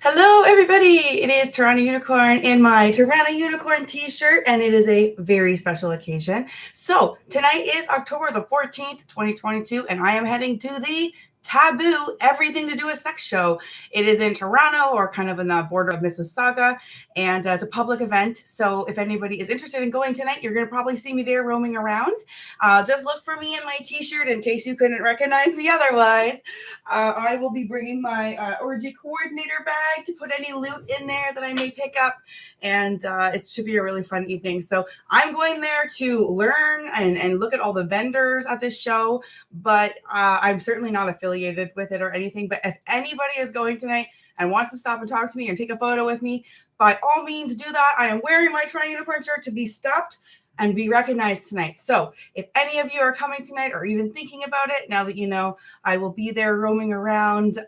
Hello, everybody. It is Toronto Unicorn in my Toronto Unicorn t-shirt, and it is a very special occasion. So tonight is October the 14th, 2022, and I am heading to the Taboo Everything to Do with Sex show. It is in Toronto, or kind of in the border of Mississauga, and it's a public event. So if anybody is interested in going tonight, you're going to probably see me there roaming around. Just look for me in my t-shirt in case you couldn't recognize me otherwise. I will be bringing my orgy coordinator bag to put any loot in there that I may pick up. And it should be a really fun evening. So I'm going there to learn and look at all the vendors at this show, but I'm certainly not affiliated with it or anything. But if anybody is going tonight and wants to stop and talk to me and take a photo with me, by all means do that. I am wearing my Toronto Unicorn shirt to be stopped and be recognized tonight. So if any of you are coming tonight or even thinking about it, now that you know, I will be there roaming around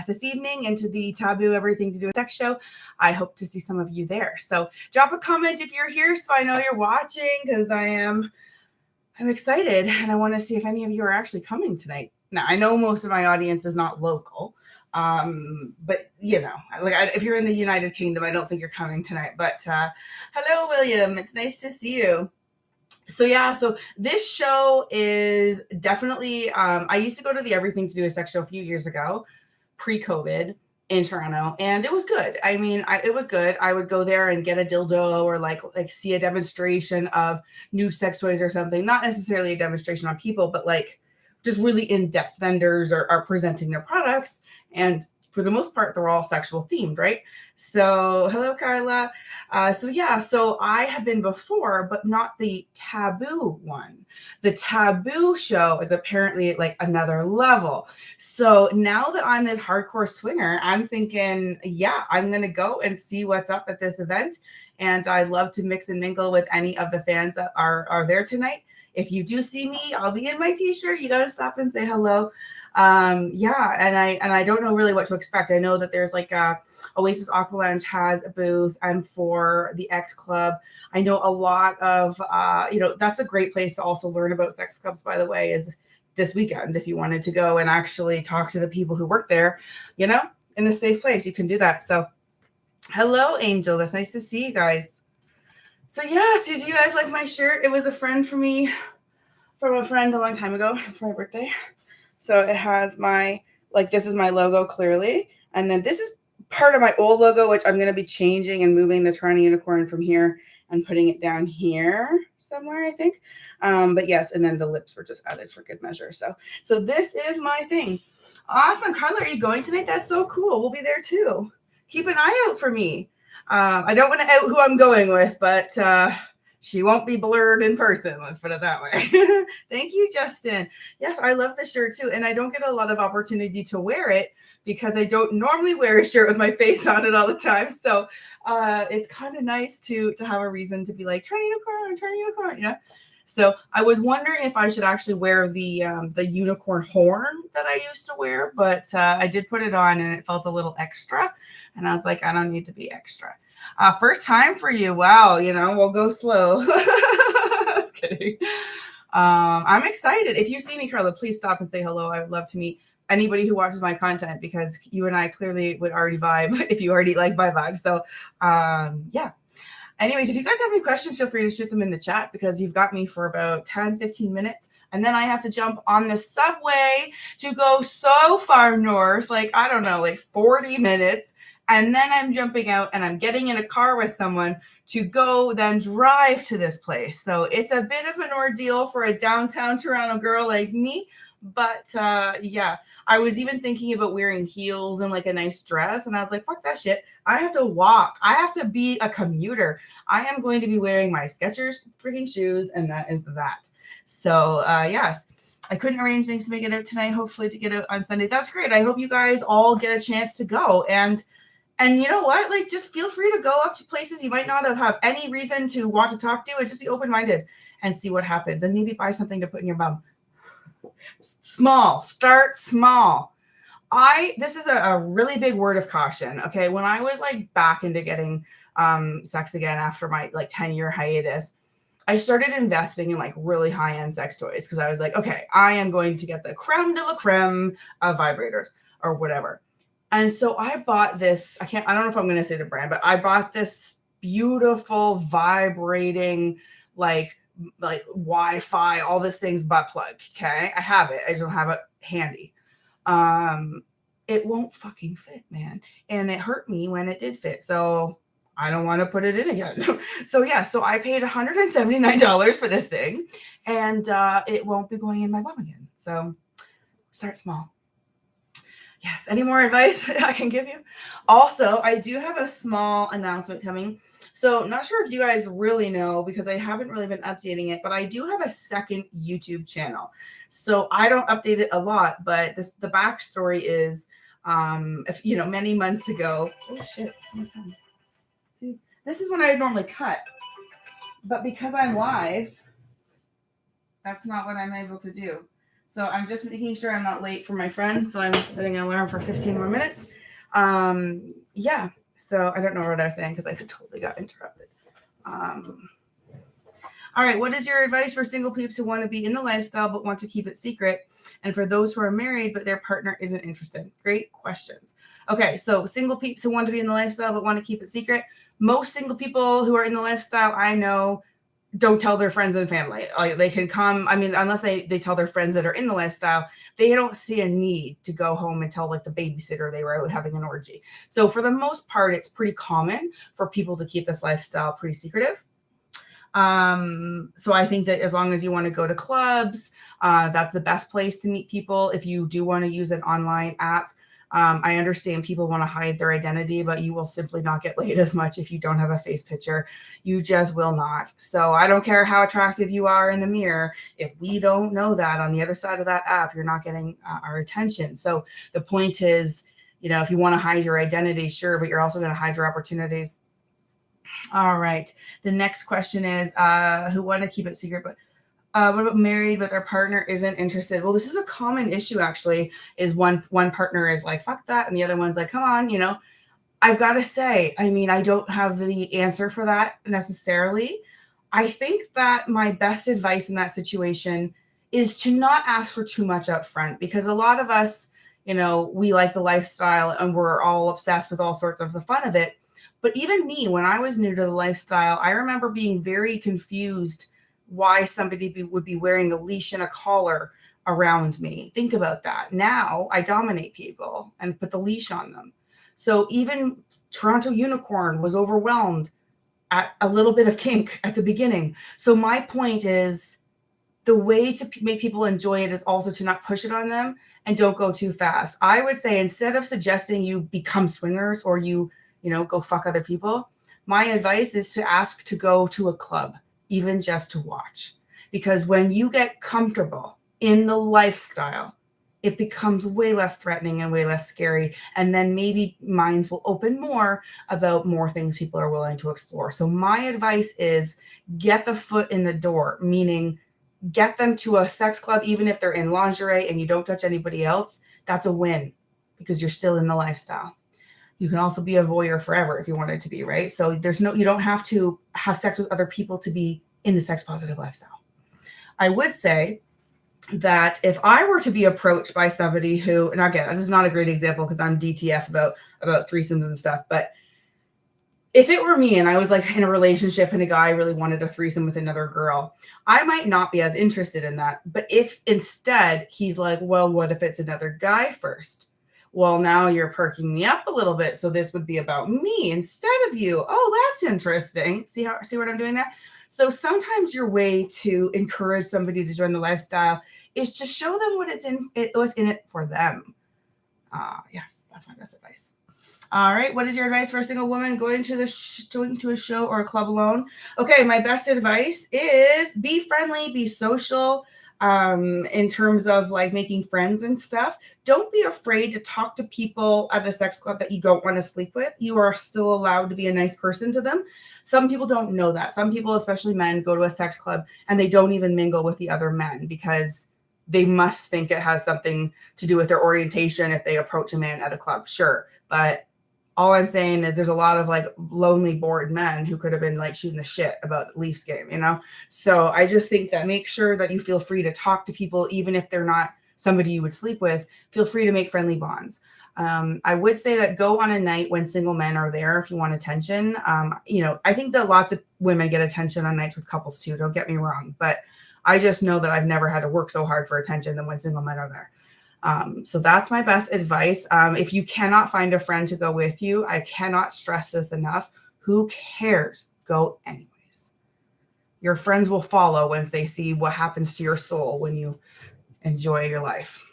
this evening into the Taboo Everything to Do with Sex show. I hope to see some of you there. So drop a comment if you're here so I know you're watching, because I'm excited and I want to see if any of you are actually coming tonight. Now, I know most of my audience is not local, but you know, if you're in the United Kingdom, I don't think you're coming tonight. But hello, William. It's nice to see you. So this show is definitely, I used to go to the Everything to Do with Sex show a few years ago, pre-COVID in Toronto, and it was good. I mean, it was good. I would go there and get a dildo or like see a demonstration of new sex toys or something. Not necessarily a demonstration on people, but like just really in-depth vendors are presenting their products. And for the most part, they're all sexual themed, right? So hello, Carla. So I have been before, but not the Taboo one. The Taboo show is apparently like another level. So now that I'm this hardcore swinger, I'm thinking, yeah, I'm going to go and see what's up at this event. And I'd love to mix and mingle with any of the fans that are there tonight. If you do see me, I'll be in my t-shirt. You got to stop and say hello. And I don't know really what to expect. I know that there's like Oasis Aqua Lounge has a booth, and for the X Club, I know a lot of that's a great place to also learn about sex clubs, by the way, is this weekend. If you wanted to go and actually talk to the people who work there, in a safe place, you can do that. So hello, Angel. That's nice to see you guys. So did you guys like my shirt? It was a friend from a friend a long time ago for my birthday. So it has this is my logo clearly. And then this is part of my old logo, which I'm going to be changing and moving the Toronto Unicorn from here and putting it down here somewhere, I think. But yes, and then the lips were just added for good measure. So this is my thing. Awesome. Carla, are you going tonight? That's so cool. We'll be there too. Keep an eye out for me. I don't want to out who I'm going with, but she won't be blurred in person. Let's put it that way. Thank you, Justin. Yes, I love this shirt too. And I don't get a lot of opportunity to wear it because I don't normally wear a shirt with my face on it all the time. So it's kind of nice to have a reason to be like, Toronto Unicorn, So I was wondering if I should actually wear the unicorn horn that I used to wear, but I did put it on and it felt a little extra. And I was like, I don't need to be extra. First time for you. Wow. We'll go slow. Just kidding. I'm excited. If you see me, Carla, please stop and say hello. I would love to meet anybody who watches my content, because you and I clearly would already vibe if you already like my vibe. So anyways, if you guys have any questions, feel free to shoot them in the chat, because you've got me for about 10, 15 minutes. And then I have to jump on the subway to go so far north, like 40 minutes. And then I'm jumping out and I'm getting in a car with someone to go then drive to this place. So it's a bit of an ordeal for a downtown Toronto girl like me. But I was even thinking about wearing heels and like a nice dress. And I was like, fuck that shit. I have to walk. I have to be a commuter. I am going to be wearing my Skechers freaking shoes. And that is that. So yes. I couldn't arrange things to make it out tonight. Hopefully to get out on Sunday. That's great. I hope you guys all get a chance to go. And you know what? Like, just feel free to go up to places you might not have any reason to want to talk to, and just be open-minded and see what happens. And maybe buy something to put in your bum. Small. Start small. This is a really big word of caution. Okay. When I was like back into getting sex again after my like 10-year hiatus, I started investing in like really high-end sex toys, because I was like, okay, I am going to get the creme de la creme of vibrators or whatever. And so I bought this, I don't know if I'm going to say the brand, but I bought this beautiful vibrating, like Wi-Fi, all these things butt plug. Okay. I have it. I just don't have it handy. It won't fucking fit, man. And it hurt me when it did fit. So I don't want to put it in again. So yeah, so I paid $179 for this thing, and it won't be going in my bum again. So start small. Yes. Any more advice I can give you? Also, I do have a small announcement coming. So not sure if you guys really know, because I haven't really been updating it, but I do have a second YouTube channel. So I don't update it a lot, but the backstory is, if you know, many months ago. Oh shit! See, this is when I normally cut, but because I'm live, that's not what I'm able to do. So I'm just making sure I'm not late for my friend. So I'm setting an alarm for 15 more minutes. Yeah. So I don't know what I was saying because I totally got interrupted. All right. What is your advice for single peeps who want to be in the lifestyle but want to keep it secret? And for those who are married but their partner isn't interested? Great questions. Okay. So single peeps who want to be in the lifestyle but want to keep it secret. Most single people who are in the lifestyle I know don't tell their friends and family. Like, they can come, I mean, unless they tell their friends that are in the lifestyle, they don't see a need to go home and tell like the babysitter they were out having an orgy. So for the most part, it's pretty common for people to keep this lifestyle pretty secretive. So I think that as long as you want to go to clubs, that's the best place to meet people. If you do want to use an online app, I understand people want to hide their identity, but you will simply not get laid as much if you don't have a face picture. You just will not. So I don't care how attractive you are in the mirror. If we don't know that on the other side of that app, you're not getting our attention. So the point is, you know, if you want to hide your identity, sure, but you're also going to hide your opportunities. All right. The next question is, who want to keep it secret, but what about married, but their partner isn't interested? Well, this is a common issue, actually, is one partner is like, fuck that. And the other one's like, come on, you know, I've got to say, I mean, I don't have the answer for that necessarily. I think that my best advice in that situation is to not ask for too much up front, because a lot of us, you know, we like the lifestyle and we're all obsessed with all sorts of the fun of it. But even me, when I was new to the lifestyle, I remember being very confused why somebody would be wearing a leash and a collar around me. Think about that. Now I dominate people and put the leash on them. So even TorontoUnicorn was overwhelmed at a little bit of kink at the beginning. So my point is, the way to make people enjoy it is also to not push it on them and don't go too fast. I would say, instead of suggesting you become swingers or you know, go fuck other people, my advice is to ask to go to a club, even just to watch. Because when you get comfortable in the lifestyle, it becomes way less threatening and way less scary. And then maybe minds will open more about more things people are willing to explore. So my advice is, get the foot in the door, meaning get them to a sex club, even if they're in lingerie and you don't touch anybody else. That's a win, because you're still in the lifestyle. You can also be a voyeur forever if you wanted to be, right? So you don't have to have sex with other people to be in the sex positive lifestyle. I would say that if I were to be approached by somebody who, and again, this is not a great example because I'm DTF about threesomes and stuff, but if it were me and I was like in a relationship and a guy really wanted a threesome with another girl, I might not be as interested in that. But if instead he's like, well, what if it's another guy first? Well, now you're perking me up a little bit. So this would be about me instead of you. Oh, that's interesting. See what I'm doing there? So sometimes your way to encourage somebody to join the lifestyle is to show them what's in it for them. Yes, that's my best advice. All right. What is your advice for a single woman going to a show or a club alone? Okay. My best advice is be friendly, be social, in terms of like making friends and stuff. Don't be afraid to talk to people at a sex club that you don't want to sleep with. You are still allowed to be a nice person to them. Some people don't know that. Some people, especially men, go to a sex club and they don't even mingle with the other men because they must think it has something to do with their orientation if they approach a man at a club. Sure. But all I'm saying is there's a lot of like lonely, bored men who could have been like shooting the shit about the Leafs game, you know? So I just think that make sure that you feel free to talk to people, even if they're not somebody you would sleep with. Feel free to make friendly bonds. I would say that go on a night when single men are there if you want attention. I think that lots of women get attention on nights with couples too. Don't get me wrong, but I just know that I've never had to work so hard for attention than when single men are there. So that's my best advice. If you cannot find a friend to go with you, I cannot stress this enough. Who cares? Go anyways. Your friends will follow once they see what happens to your soul when you enjoy your life.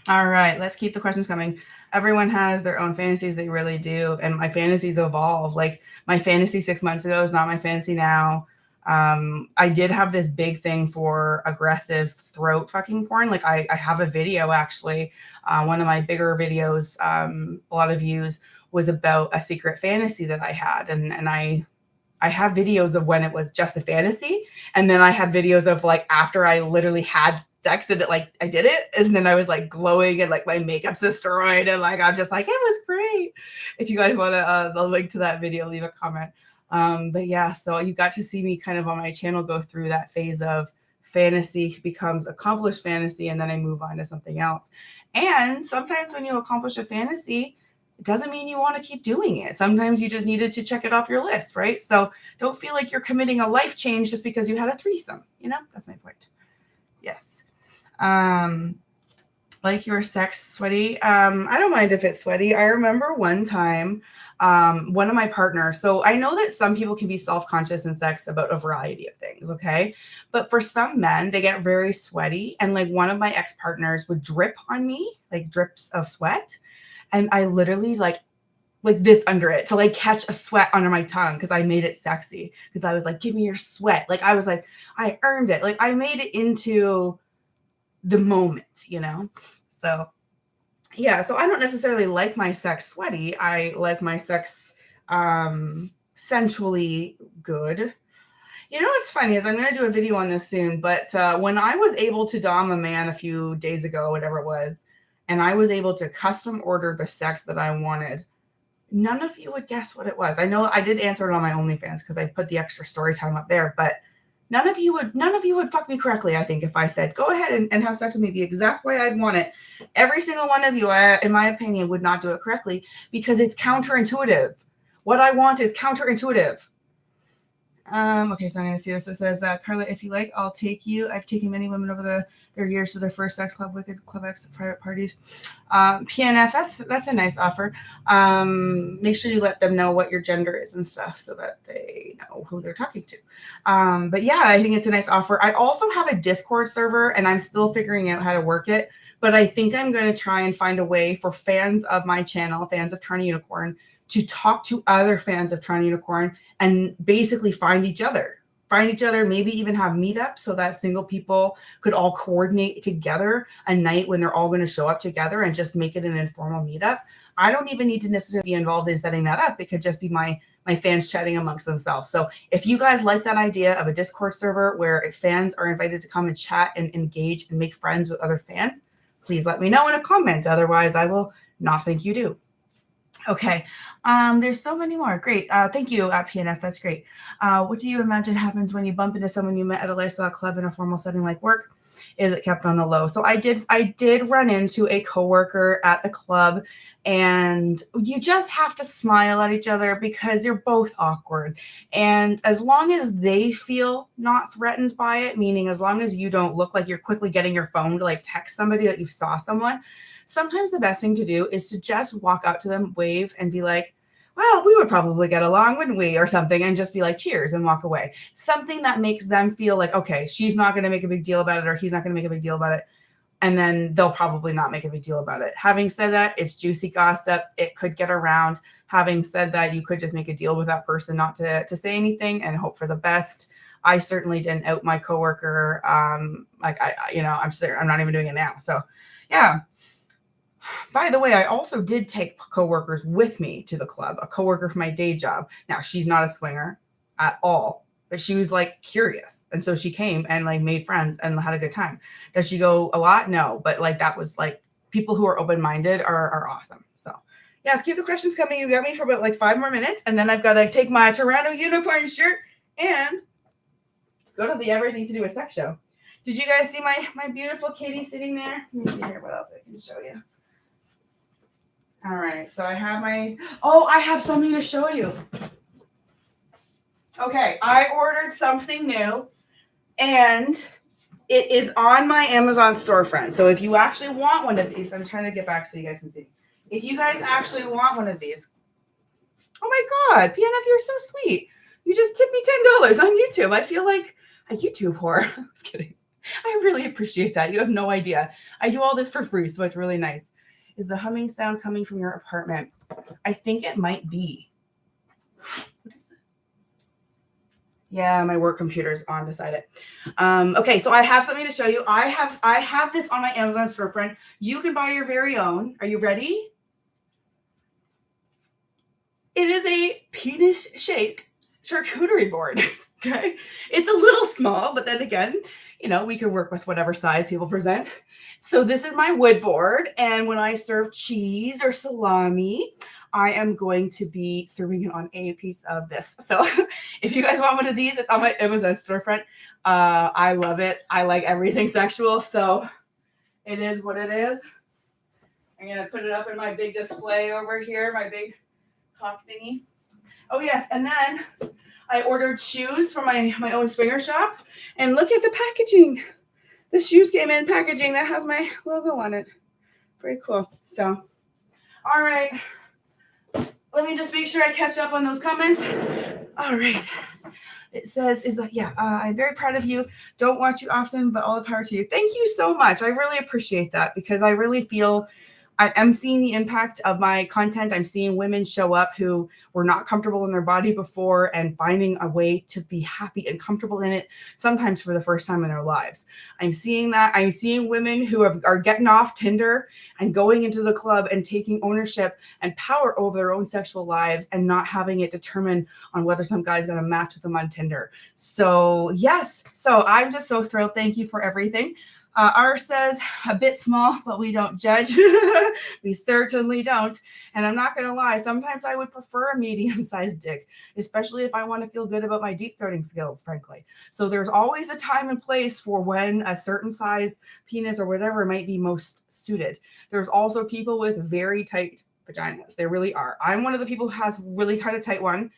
All right, let's keep the questions coming. Everyone has their own fantasies. They really do. And my fantasies evolve. Like my fantasy 6 months ago is not my fantasy now. I did have this big thing for aggressive throat fucking porn. Like I have a video actually. One of my bigger videos, a lot of views, was about a secret fantasy that I had. And I have videos of when it was just a fantasy. And then I had videos of like after I literally had sex and I did it. And then I was like glowing and like my makeup's destroyed. And like, I'm just like, it was great. If you guys want the link to that video, leave a comment. But yeah, so you got to see me kind of on my channel go through that phase of fantasy becomes accomplished fantasy. And then I move on to something else. And sometimes when you accomplish a fantasy, it doesn't mean you want to keep doing it. Sometimes you just needed to check it off your list, right? So don't feel like you're committing a life change just because you had a threesome. That's my point. Yes. Like your sex sweaty. I don't mind if it's sweaty. I remember one time, one of my partners. So I know that some people can be self-conscious in sex about a variety of things. Okay. But for some men, they get very sweaty. And like one of my ex-partners would drip on me, like drips of sweat. And I literally like this under it to like catch a sweat under my tongue because I made it sexy. Because I was like, give me your sweat. Like I was like, I earned it. Like I made it into the moment, So yeah, so I don't necessarily like my sex sweaty. I like my sex sensually good. What's funny is I'm going to do a video on this soon, but when I was able to dom a man a few days ago, whatever it was, and I was able to custom order the sex that I wanted, none of you would guess what it was. I know I did answer it on my OnlyFans because I put the extra story time up there, but none of you would fuck me correctly, I think, if I said, go ahead and have sex with me the exact way I'd want it. Every single one of you, in my opinion, would not do it correctly because it's counterintuitive. What I want is counterintuitive. Okay, so I'm going to see this. It says, Carla, if you like, I'll take you. I've taken many women over their years to their first sex club, Wicked Club X, private parties. PNF, that's a nice offer. Make sure you let them know what your gender is and stuff so that they know who they're talking to. But yeah, I think it's a nice offer. I also have a Discord server and I'm still figuring out how to work it, but I think I'm going to try and find a way for fans of my channel, fans of TorontoUnicorn, to talk to other fans of TorontoUnicorn and basically find each other, maybe even have meetups so that single people could all coordinate together a night when they're all going to show up together and just make it an informal meetup. I don't even need to necessarily be involved in setting that up. It could just be my fans chatting amongst themselves. So if you guys like that idea of a Discord server where fans are invited to come and chat and engage and make friends with other fans, please let me know in a comment. Otherwise, I will not think you do. Okay. There's so many more. Great. Thank you, PNF. That's great. What do you imagine happens when you bump into someone you met at a lifestyle club in a formal setting like work? Is it kept on the low? So I did run into a coworker at the club, and you just have to smile at each other because you're both awkward. And as long as they feel not threatened by it, meaning as long as you don't look like you're quickly getting your phone to like text somebody that you saw someone, sometimes the best thing to do is to just walk out to them, wave, and be like, well, we would probably get along, wouldn't we? Or something, and just be like, cheers, and walk away. Something that makes them feel like, okay, she's not going to make a big deal about it, or he's not going to make a big deal about it. And then they'll probably not make a big deal about it. Having said that, it's juicy gossip. It could get around. Having said that, you could just make a deal with that person not to say anything and hope for the best. I certainly didn't out my coworker. I'm not even doing it now. So yeah. By the way, I also did take coworkers with me to the club, a coworker from my day job. Now, she's not a swinger at all, but she was like curious. And so she came and like made friends and had a good time. Does she go a lot? No, but like that was like people who are open-minded are awesome. So yeah, let's keep the questions coming. You got me for about like 5 more minutes. And then I've got to take my TorontoUnicorn shirt and go to the Everything to Do with Sex show. Did you guys see my beautiful kitty sitting there? Let me see here what else I can show you. All right, so I have I have something to show you. Okay, I ordered something new, and it is on my Amazon storefront. So if you actually want one of these, I'm trying to get back so you guys can see. If you guys actually want one of these, oh my God, PNF, you're so sweet. You just tipped me $10 on YouTube. I feel like a YouTube whore. I was kidding. I really appreciate that. You have no idea. I do all this for free, so it's really nice. Is the humming sound coming from your apartment? I think it might be. What is that? Yeah, my work computer's on beside it. Okay, so I have something to show you. I have this on my Amazon storefront. You can buy your very own. Are you ready? It is a penis-shaped charcuterie board. Okay, it's a little small, but then again, you know, we can work with whatever size people present. So this is my wood board, and when I serve cheese or salami, I am going to be serving it on a piece of this. So if you guys want one of these, it's on my Amazon storefront. I love it. I like everything sexual, so it is what it is. I'm gonna put it up in my big display over here, my big cock thingy. Oh yes, and then I ordered shoes from my own swinger shop, and look at the packaging. The shoes came in packaging that has my logo on it. Pretty cool. So, all right. Let me just make sure I catch up on those comments. All right. It says, I'm very proud of you. Don't watch you often, but all the power to you. Thank you so much. I really appreciate that, because I really feel I'm seeing the impact of my content. I'm seeing women show up who were not comfortable in their body before and finding a way to be happy and comfortable in it, sometimes for the first time in their lives. I'm seeing that. I'm seeing women who are getting off Tinder and going into the club and taking ownership and power over their own sexual lives and not having it determined on whether some guy's going to match with them on Tinder. So yes, so I'm just so thrilled. Thank you for everything. R says, a bit small, but we don't judge. We certainly don't. And I'm not going to lie, sometimes I would prefer a medium-sized dick, especially if I want to feel good about my deep throating skills, frankly. So there's always a time and place for when a certain size penis or whatever might be most suited. There's also people with very tight vaginas. There really are. I'm one of the people who has really kind of tight one.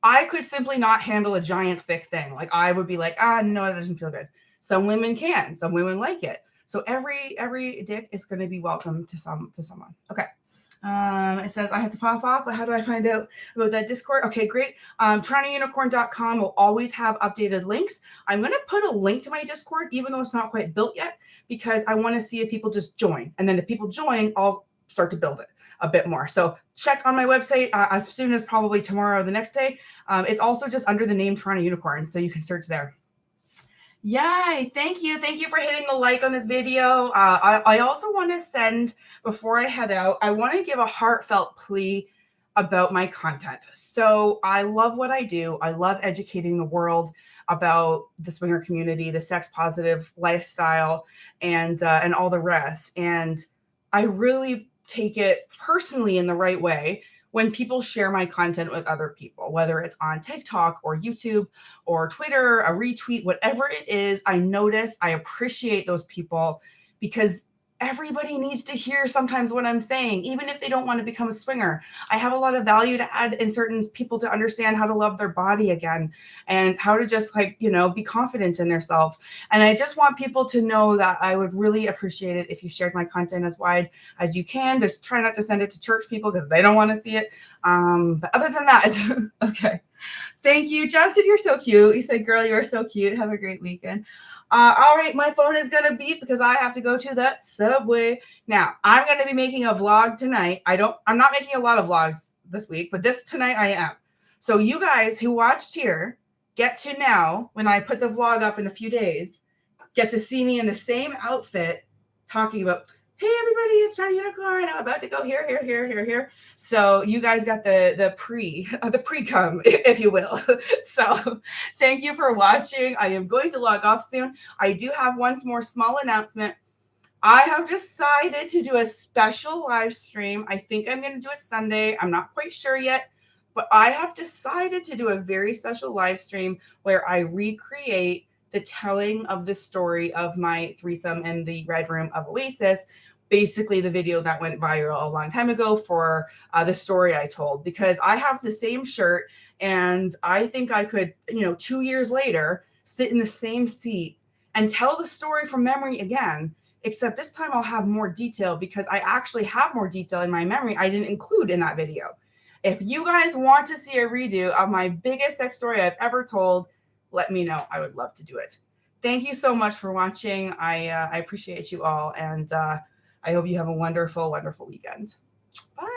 I could simply not handle a giant, thick thing. Like, I would be like, no, it doesn't feel good. Some women can, some women like it. So every dick is going to be welcome to someone. Okay. It says I have to pop off, but how do I find out about that Discord? Okay, great. TorontoUnicorn.com will always have updated links. I'm going to put a link to my Discord, even though it's not quite built yet, because I want to see if people just join. And then if people join, I'll start to build it a bit more. So check on my website as soon as probably tomorrow or the next day. It's also just under the name Toronto Unicorn, so you can search there. Yay, thank you. Thank you for hitting the like on this video. I also want to send, before I head out, I want to give a heartfelt plea about my content. So I love what I do. I love educating the world about the swinger community, the sex positive lifestyle, and all the rest. And I really take it personally in the right way when people share my content with other people, whether it's on TikTok or YouTube or Twitter, a retweet, whatever it is. I notice, I appreciate those people, because everybody needs to hear sometimes what I'm saying, even if they don't want to become a swinger. I have a lot of value to add in certain people to understand how to love their body again and how to just be confident in themselves. And I just want people to know that I would really appreciate it if you shared my content as wide as you can. Just try not to send it to church people because they don't want to see it. But other than that, okay. Thank you. Justin, you're so cute. He said, girl, you are so cute. Have a great weekend. All right, my phone is going to beep because I have to go to the subway. Now, I'm going to be making a vlog tonight. I'm not making a lot of vlogs this week, but tonight I am. So you guys who watched here get to now, when I put the vlog up in a few days, get to see me in the same outfit talking about, hey, everybody, it's Toronto Unicorn. I'm about to go here. So you guys got the pre-cum, if you will. So thank you for watching. I am going to log off soon. I do have one more small announcement. I have decided to do a special live stream. I think I'm going to do it Sunday. I'm not quite sure yet, but I have decided to do a very special live stream where I recreate the telling of the story of my threesome in the Red Room of Oasis, basically the video that went viral a long time ago for the story I told, because I have the same shirt and I think I could, 2 years later, sit in the same seat and tell the story from memory again, except this time I'll have more detail because I actually have more detail in my memory I didn't include in that video. If you guys want to see a redo of my biggest sex story I've ever told, let me know. I would love to do it. Thank you so much for watching. I appreciate you all, and I hope you have a wonderful, wonderful weekend. Bye.